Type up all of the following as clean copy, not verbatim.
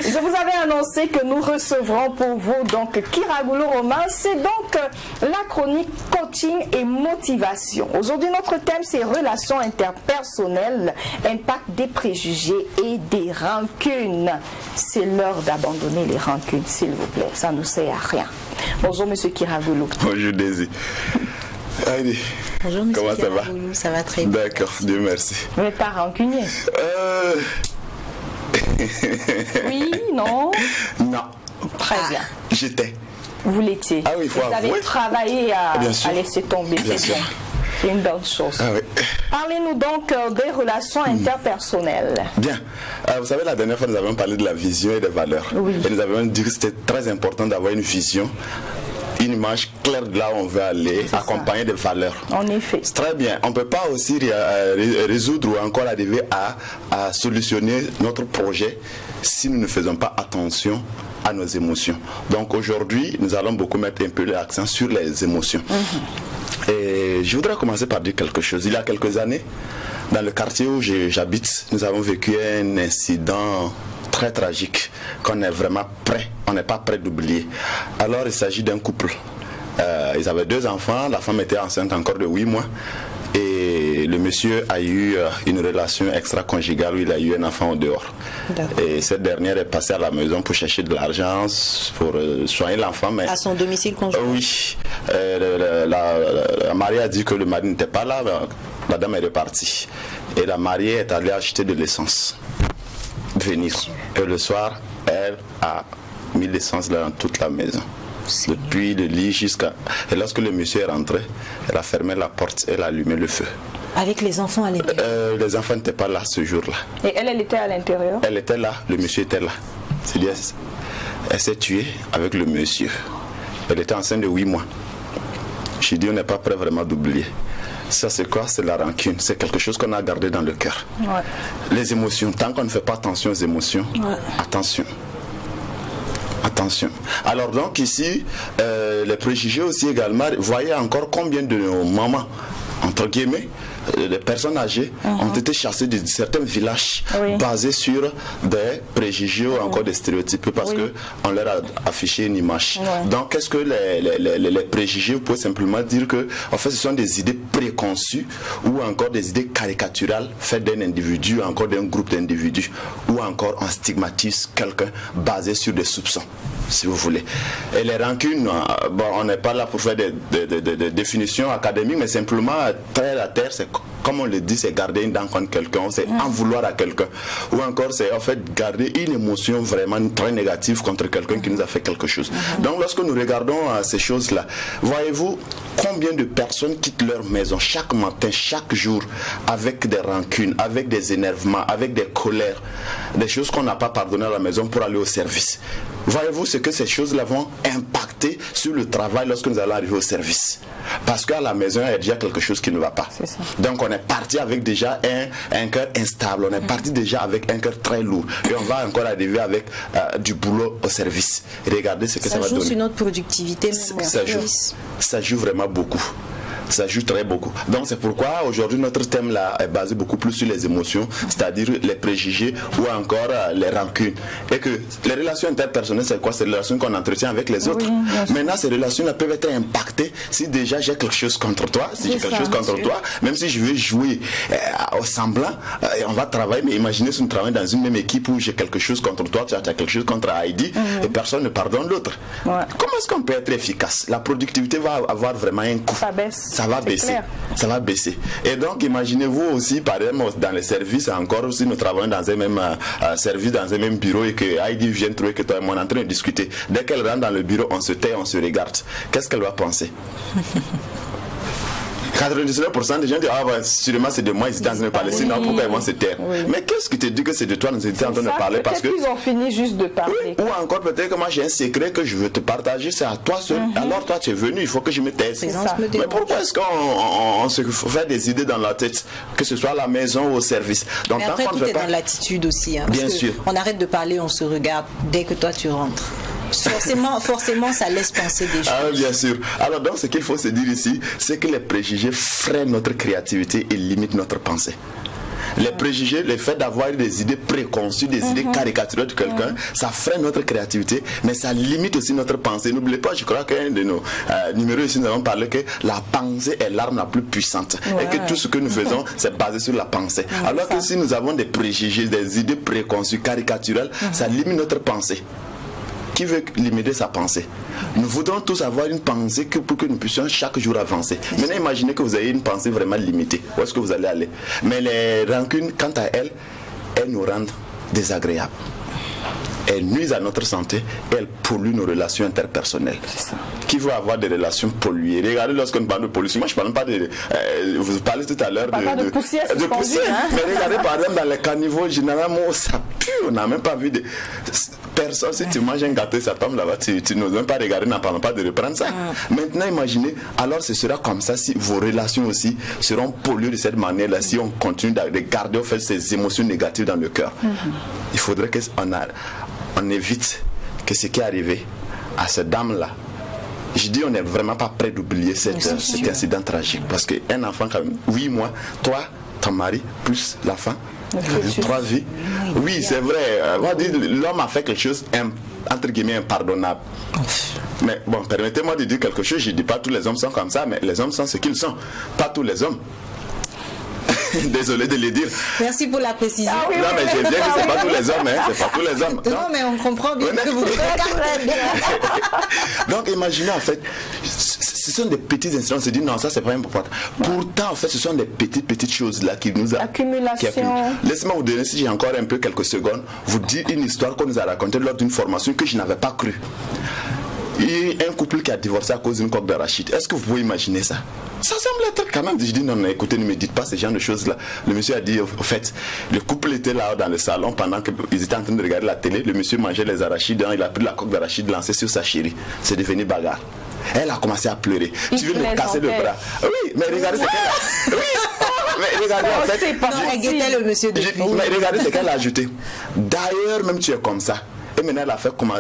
Je vous avais annoncé que nous recevrons pour vous donc Kiragoulou Romain. C'est donc la chronique coaching et motivation. Aujourd'hui, notre thème, c'est relations interpersonnelles, impact des préjugés et des rancunes. C'est l'heure d'abandonner les rancunes, s'il vous plaît. Ça ne sert à rien. Bonjour, monsieur Kiragoulou. Bonjour, Daisy. Allez. Bonjour, monsieur. Comment ça va? Ça va très bien. D'accord, Dieu merci. Vous n'êtes pas rancunier? Oui, non? Non. Très bien. J'étais. Vous l'étiez. Ah oui, il faut vous avez avouer. travaillé à laisser tomber. Bien sûr. C'est une bonne chose. Ah oui. Parlez-nous donc des relations interpersonnelles. Bien. Vous savez, la dernière fois, nous avons parlé de la vision et des valeurs. Oui. Et nous avons dit que c'était très important d'avoir une vision, une image claire de là où on veut aller, accompagnée des valeurs. En effet. C'est très bien. On ne peut pas aussi résoudre ou encore arriver à solutionner notre projet si nous ne faisons pas attention à nos émotions. Donc aujourd'hui, nous allons beaucoup mettre un peu l'accent sur les émotions. Et je voudrais commencer par dire quelque chose. Il y a quelques années, dans le quartier où j'habite, nous avons vécu un incident très tragique qu'on est vraiment prêt, on n'est pas prêt d'oublier. Alors il s'agit d'un couple. Ils avaient 2 enfants, la femme était enceinte encore de 8 mois et le monsieur a eu une relation extra-conjugale où il a eu un enfant au dehors. Et cette dernière est passée à la maison pour chercher de l'argent pour soigner l'enfant. Mais à son domicile conjugal. Oui. La mariée a dit que le mari n'était pas là, la dame est repartie. Et la mariée est allée acheter de l'essence. Venir. Et le soir, elle a mis l'essence dans toute la maison. Depuis le lit jusqu'à... Et lorsque le monsieur est rentré, elle a fermé la porte, elle a allumé le feu. Avec les enfants à l'intérieur? Les enfants n'étaient pas là ce jour-là. Et elle était à l'intérieur? Elle était là, le monsieur était là. C'est-à-dire, elle s'est tuée avec le monsieur. Elle était enceinte de 8 mois. J'ai dit, on n'est pas prêt vraiment d'oublier. Ça, c'est quoi? C'est la rancune. C'est quelque chose qu'on a gardé dans le cœur. Ouais. Les émotions, tant qu'on ne fait pas attention aux émotions, attention. Attention. Alors donc ici, les préjugés aussi également, voyez encore combien de mamans, entre guillemets, les personnes âgées ont été chassées de certains villages basés sur des préjugés ou encore des stéréotypes parce qu'on leur a affiché une image. Donc qu'est-ce que les préjugés, vous pouvez simplement dire que en fait ce sont des idées préconçues ou encore des idées caricaturales faites d'un individu, encore d'un groupe d'individus, ou encore on stigmatise quelqu'un basé sur des soupçons, si vous voulez. Et les rancunes, bon, on n'est pas là pour faire des définitions académiques, mais simplement très à terre, c'est comme on le dit, c'est garder une dent contre quelqu'un, c'est en vouloir à quelqu'un. Ou encore, c'est en fait garder une émotion vraiment très négative contre quelqu'un qui nous a fait quelque chose. Donc lorsque nous regardons ces choses-là, voyez-vous combien de personnes quittent leur maison chaque matin, chaque jour, avec des rancunes, avec des énervements, avec des colères, des choses qu'on n'a pas pardonnées à la maison pour aller au service. Voyez-vous ce que ces choses-là vont impacter sur le travail lorsque nous allons arriver au service. Parce qu'à la maison, il y a déjà quelque chose qui ne va pas. Donc on est parti avec déjà un cœur instable, on est parti déjà avec un cœur très lourd. Et on va encore arriver avec du boulot au service. Regardez ce que ça va donner. Ça joue sur notre productivité. Ça joue vraiment beaucoup. Ça joue très beaucoup. Donc c'est pourquoi aujourd'hui notre thème là est basé beaucoup plus sur les émotions, c'est-à-dire les préjugés ou encore les rancunes. Et que les relations interpersonnelles, c'est quoi? C'est les relations qu'on entretient avec les autres. Maintenant ces relations là peuvent être impactées si déjà j'ai quelque chose contre toi, si j'ai quelque chose contre toi, même si je veux jouer au semblant, on va travailler, mais imaginez si nous travaillons dans une même équipe où j'ai quelque chose contre toi, tu as quelque chose contre Heidi et personne ne pardonne l'autre. Comment est-ce qu'on peut être efficace? La productivité va avoir vraiment un coût. Ça baisse. Ça va baisser. Ça va baisser. Et donc, imaginez-vous aussi, par exemple, dans les services, encore si nous travaillons dans un même service, dans un même bureau et que Heidi vient trouver que toi et moi on est en train de discuter. Dès qu'elle rentre dans le bureau, on se tait, on se regarde. Qu'est-ce qu'elle va penser? 99% des gens disent, ah bah, sûrement c'est de moi, ils étaient en train de parler, sinon pourquoi ils vont se taire? Mais qu'est-ce qui te dit que c'est de toi nous étions en train de parler? Parce que ils ont fini juste de parler. Ou encore peut-être que moi j'ai un secret que je veux te partager, c'est à toi seul. Alors toi tu es venu, il faut que je me taise. Mais pourquoi est-ce qu'on se fait des idées dans la tête, que ce soit à la maison ou au service? Donc, mais après tout est dans l'attitude aussi. Hein, bien sûr. On arrête de parler, on se regarde dès que toi tu rentres. Forcément, ça laisse penser des choses. Ah, bien sûr. Alors donc, ce qu'il faut se dire ici, c'est que les préjugés freinent notre créativité et limitent notre pensée. Les préjugés, le fait d'avoir des idées préconçues, des idées caricaturales de quelqu'un, ça freine notre créativité, mais ça limite aussi notre pensée. N'oubliez pas, je crois qu'un de nos numéros ici, nous avons parlé que la pensée est l'arme la plus puissante et que tout ce que nous faisons, c'est basé sur la pensée. Alors que si nous avons des préjugés, des idées préconçues, caricaturales, ça limite notre pensée. Qui veut limiter sa pensée? Nous voudrons tous avoir une pensée pour que nous puissions chaque jour avancer. Maintenant, imaginez que vous ayez une pensée vraiment limitée. Où est-ce que vous allez aller? Mais les rancunes, quant à elles, elles nous rendent désagréables. Elles nuisent à notre santé et elles polluent nos relations interpersonnelles. Qui veut avoir des relations polluées? Regardez, lorsqu'on parle de pollution, moi je ne parle pas de... vous parlez tout à l'heure de poussière. De poussière. Hein? Mais regardez par exemple dans les caniveaux, généralement, ça pue. On n'a même pas vu de... Personne, si tu manges un gâteau, ça tombe là-bas, tu n'oses même pas regarder, n'en parlons pas de reprendre ça. Maintenant, imaginez, alors ce sera comme ça si vos relations aussi seront polluées de cette manière-là, si on continue de garder en fait ces émotions négatives dans le cœur. Il faudrait qu'on évite que ce qui est arrivé à cette dame-là. Je dis, on n'est vraiment pas prêt d'oublier cet incident tragique. Parce qu'un enfant, quand même, 8 mois, toi, ton mari, plus l'enfant, 3 vies. Oui, c'est vrai. L'homme a fait quelque chose, entre guillemets, impardonnable. Mais bon, permettez-moi de dire quelque chose. Je ne dis pas tous les hommes sont comme ça, mais les hommes sont ce qu'ils sont. Pas tous les hommes. Désolé de le dire. Merci pour la précision. Non, mais j'ai bien dit, c'est pas tous les hommes, hein, c'est pas tous les hommes. Non, mais on comprend bien que vous Donc, imaginez, en fait, ce sont des petits incidents, on se dit, non, ça, c'est pas important. Pourtant, en fait, ce sont des petites choses-là qui nous a... Accumulation. Laissez-moi vous donner, si j'ai encore un peu quelques secondes, vous dire une histoire qu'on nous a racontée lors d'une formation que je n'avais pas cru. Il y a un couple qui a divorcé à cause d'une coque d'arachide. Est-ce que vous pouvez imaginer ça? Ça semble être quand même... Je dis non, écoutez, ne me dites pas ce genre de choses-là. Le monsieur a dit, au fait, le couple était là dans le salon pendant qu'ils étaient en train de regarder la télé. Le monsieur mangeait les arachides, il a pris la coque d'arachide, lancé sur sa chérie. C'est devenu bagarre. Elle a commencé à pleurer. Tu veux me casser le bras? Oui, mais regardez ce qu'elle a... Oui, mais regardez en fait... Elle le monsieur de... Mais regardez ce qu'elle a ajouté. D'ailleurs, même tu es comme ça. Et maintenant,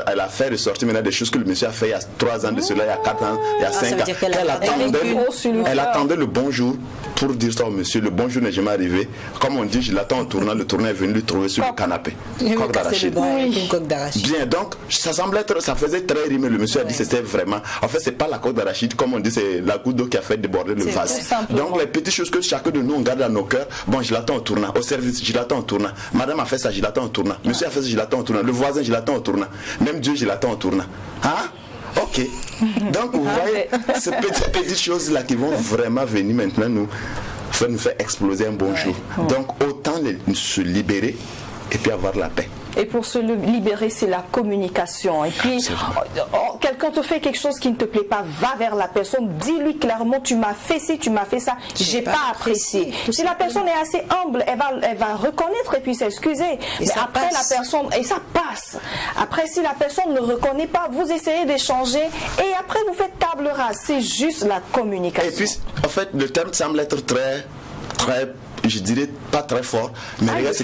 elle a fait ressortir maintenant des choses que le monsieur a fait il y a 3 ans de cela, il y a 4 ans, il y a 5 ans. Elle attendait le bonjour pour dire ça au monsieur. Le bonjour n'est jamais arrivé. Comme on dit, je l'attends en tournant. Le tournant est venu lui trouver sur le canapé. Coque d'arachide. Bien, donc, ça semblait être, ça faisait très rimé. Le monsieur a dit que c'était vraiment. En fait, c'est pas la coque d'arachide, comme on dit, c'est la goutte d'eau qui a fait déborder le vase. Donc, les petites choses que chacun de nous on garde dans nos cœurs. Bon, je l'attends en tournant. Au service, je l'attends en tournant. Madame a fait ça, je l'attends en tournant. Monsieur a fait ça, je l'attends en tournant. Le voisin, je l'attends en tournant. Même Dieu, je l'attends en tournant. Hein? Ok. Donc, vous voyez, ces petites choses-là qui vont vraiment venir maintenant nous faire exploser un bon jour. Donc, autant se libérer et puis avoir la paix. Et pour se libérer, c'est la communication. Et puis, quelqu'un te fait quelque chose qui ne te plaît pas, va vers la personne, dis-lui clairement, tu m'as fait ci, tu m'as fait ça, j'ai pas apprécié. Si la personne est assez humble, elle va reconnaître et puis s'excuser. Mais après, la personne, et ça passe. Après, si la personne ne reconnaît pas, vous essayez d'échanger et après, vous faites table rase. C'est juste la communication. Et puis, en fait, le terme semble être très, je dirais pas très fort, mais regarde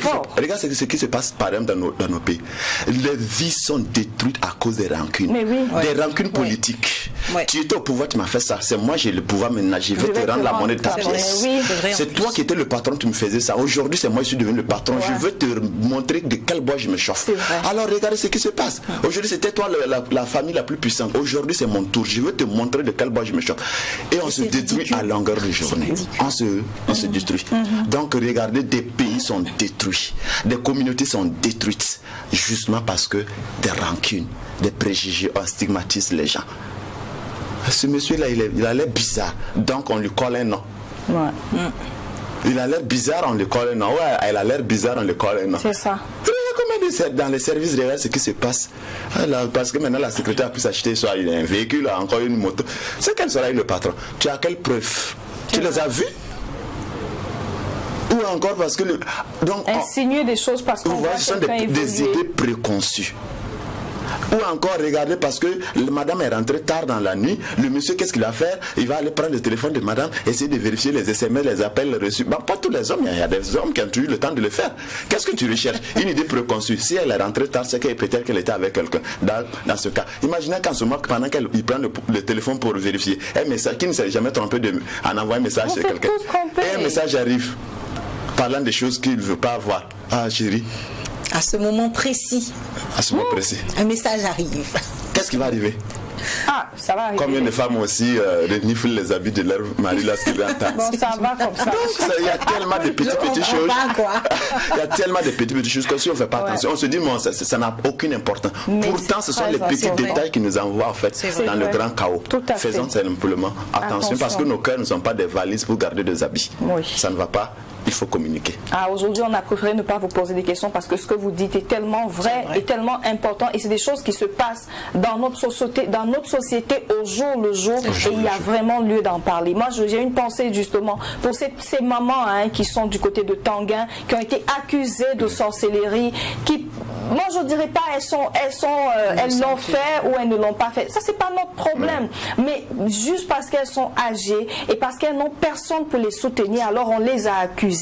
ce qui se passe par exemple dans nos pays. Les vies sont détruites à cause des rancunes. Des rancunes politiques. Tu étais au pouvoir, tu m'as fait ça. C'est moi, j'ai le pouvoir maintenant. Je vais te rendre la monnaie de ta pièce. C'est toi qui étais le patron, tu me faisais ça. Aujourd'hui, c'est moi qui suis devenu le patron. Je veux te montrer de quel bois je me chauffe. Alors, regardez ce qui se passe. Aujourd'hui, c'était toi la famille la plus puissante. Aujourd'hui, c'est mon tour. Je veux te montrer de quel bois je me chauffe. Et on se détruit à longueur de journée. On se détruit. Donc, regardez, des pays sont détruits. Des communautés sont détruites. Justement parce que des rancunes, des préjugés, on stigmatise les gens. Ce monsieur-là, il a l'air bizarre. Donc, on lui colle un nom. Il a l'air bizarre, on lui colle un nom. Ouais, elle a l'air bizarre, on lui colle un nom. C'est ça. Dans les services, regarde ce qui se passe. Alors, parce que maintenant, la secrétaire a pu s'acheter soit un véhicule, encore une moto. C'est quel sera le patron? Tu as quelle preuve? Tu les as vus? Ou encore parce que... Donc, insinuer des choses parce qu'on voit ce sont des idées préconçues. Ou encore, regardez, parce que madame est rentrée tard dans la nuit, le monsieur, qu'est-ce qu'il va faire? Il va aller prendre le téléphone de madame, essayer de vérifier les SMS, les appels reçus. Bon, pas tous les hommes, il y a des hommes qui ont eu le temps de le faire. Qu'est-ce que tu recherches? Une idée préconçue. Si elle est rentrée tard, c'est qu'elle peut-être qu'elle était avec quelqu'un. Dans ce cas, imaginez qu'en ce moment, pendant qu'il prend le téléphone pour vérifier, un message, qui ne s'est jamais trompé en envoyant un message à quelqu'un. Et un message arrive. parlant des choses qu'il ne veut pas avoir. Ah, chérie. À ce moment précis. À ce moment précis. Un message arrive. Qu'est-ce qui va arriver? Ah, ça va arriver. Combien de femmes aussi reniflent les habits de leur mari lorsqu'ils rentrent? Bon, ça va comme ça. Donc, il y a tellement de petites choses. Il y a tellement de petites choses que si on ne fait pas attention, on se dit, bon, ça n'a aucune importance. Mais pourtant, ce sont les petits détails qui nous envoient en fait dans le grand chaos. Faisons simplement attention parce que nos cœurs ne sont pas des valises pour garder des habits. Oui. Ça ne va pas. Il faut communiquer. Ah, aujourd'hui, on a préféré ne pas vous poser des questions parce que ce que vous dites est tellement vrai et tellement important. Et c'est des choses qui se passent dans notre société au jour le jour. Et il y a vraiment lieu d'en parler. Moi, j'ai une pensée justement pour ces mamans qui sont du côté de Tanguin, qui ont été accusées de sorcellerie, qui, moi, je ne dirais pas elles l'ont fait ou elles ne l'ont pas fait. Ça, c'est pas notre problème. Mais juste parce qu'elles sont âgées et parce qu'elles n'ont personne pour les soutenir, alors on les a accusées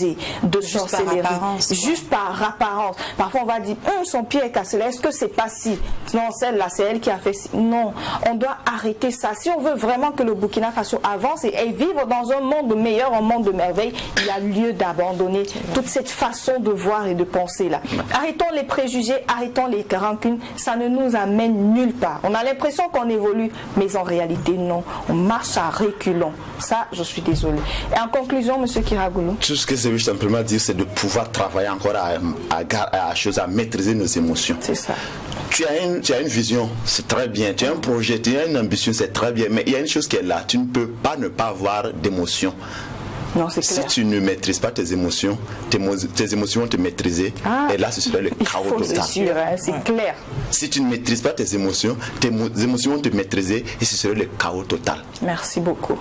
de sorcellerie, juste par apparence. Parfois on va dire son pied est cassé, est-ce que c'est pas si? Non, celle-là c'est elle qui a fait si. Non, on doit arrêter ça. Si on veut vraiment que le Burkina Faso avance et vivre dans un monde meilleur, un monde de merveille, il y a lieu d'abandonner toute cette façon de voir et de penser là. Arrêtons les préjugés, arrêtons les rancunes, ça ne nous amène nulle part. On a l'impression qu'on évolue, mais en réalité non, on marche à reculons. Ça, je suis désolée. Et en conclusion, monsieur Kiragoulou, tout ce que je veux simplement dire, c'est de pouvoir travailler encore à maîtriser nos émotions. C'est ça. Tu as une vision, c'est très bien. Tu as un projet, tu as une ambition, c'est très bien. Mais il y a une chose qui est là. Tu ne peux pas ne pas avoir d'émotion. Non, c'est clair. Si tu ne maîtrises pas tes émotions vont te maîtriser. Et là, ce serait le chaos total. C'est clair. Si tu ne maîtrises pas tes émotions vont te maîtriser et ce serait le chaos total. Merci beaucoup.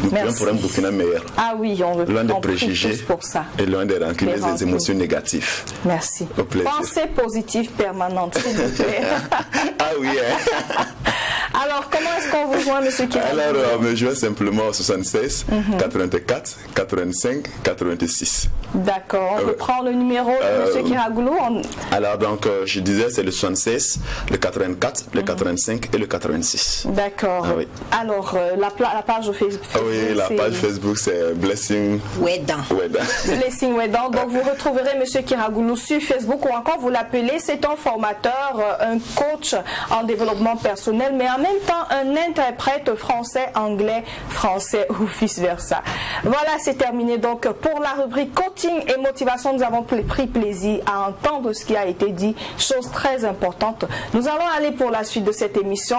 Nous prions pour un Burkina meilleur. Ah oui, on veut loin des préjugés pour ça. Et loin des rancunes et des émotions négatives. Merci. Au plaisir. Pensée positive permanente, s'il vous plaît. Ah oui. Alors, comment est-ce qu'on vous joint, monsieur Kiragoulou? Alors, on me joint simplement au 76 84 85 86. D'accord. On reprend le numéro de monsieur Kiragoulou. Alors, donc, je disais, c'est le 76, le 84, le 85 et le 86. D'accord. Ah, oui. Alors, la page Facebook. Oui, la page Facebook, c'est Blessing Wedan. Blessing Wedan. Donc, vous retrouverez monsieur Kiragoulou sur Facebook ou encore vous l'appelez. C'est un formateur, un coach en développement personnel, mais en même temps un interprète français-anglais, français ou vice-versa. Voilà, c'est terminé donc pour la rubrique coaching et motivation. Nous avons pris plaisir à entendre ce qui a été dit, chose très importante. Nous allons aller pour la suite de cette émission.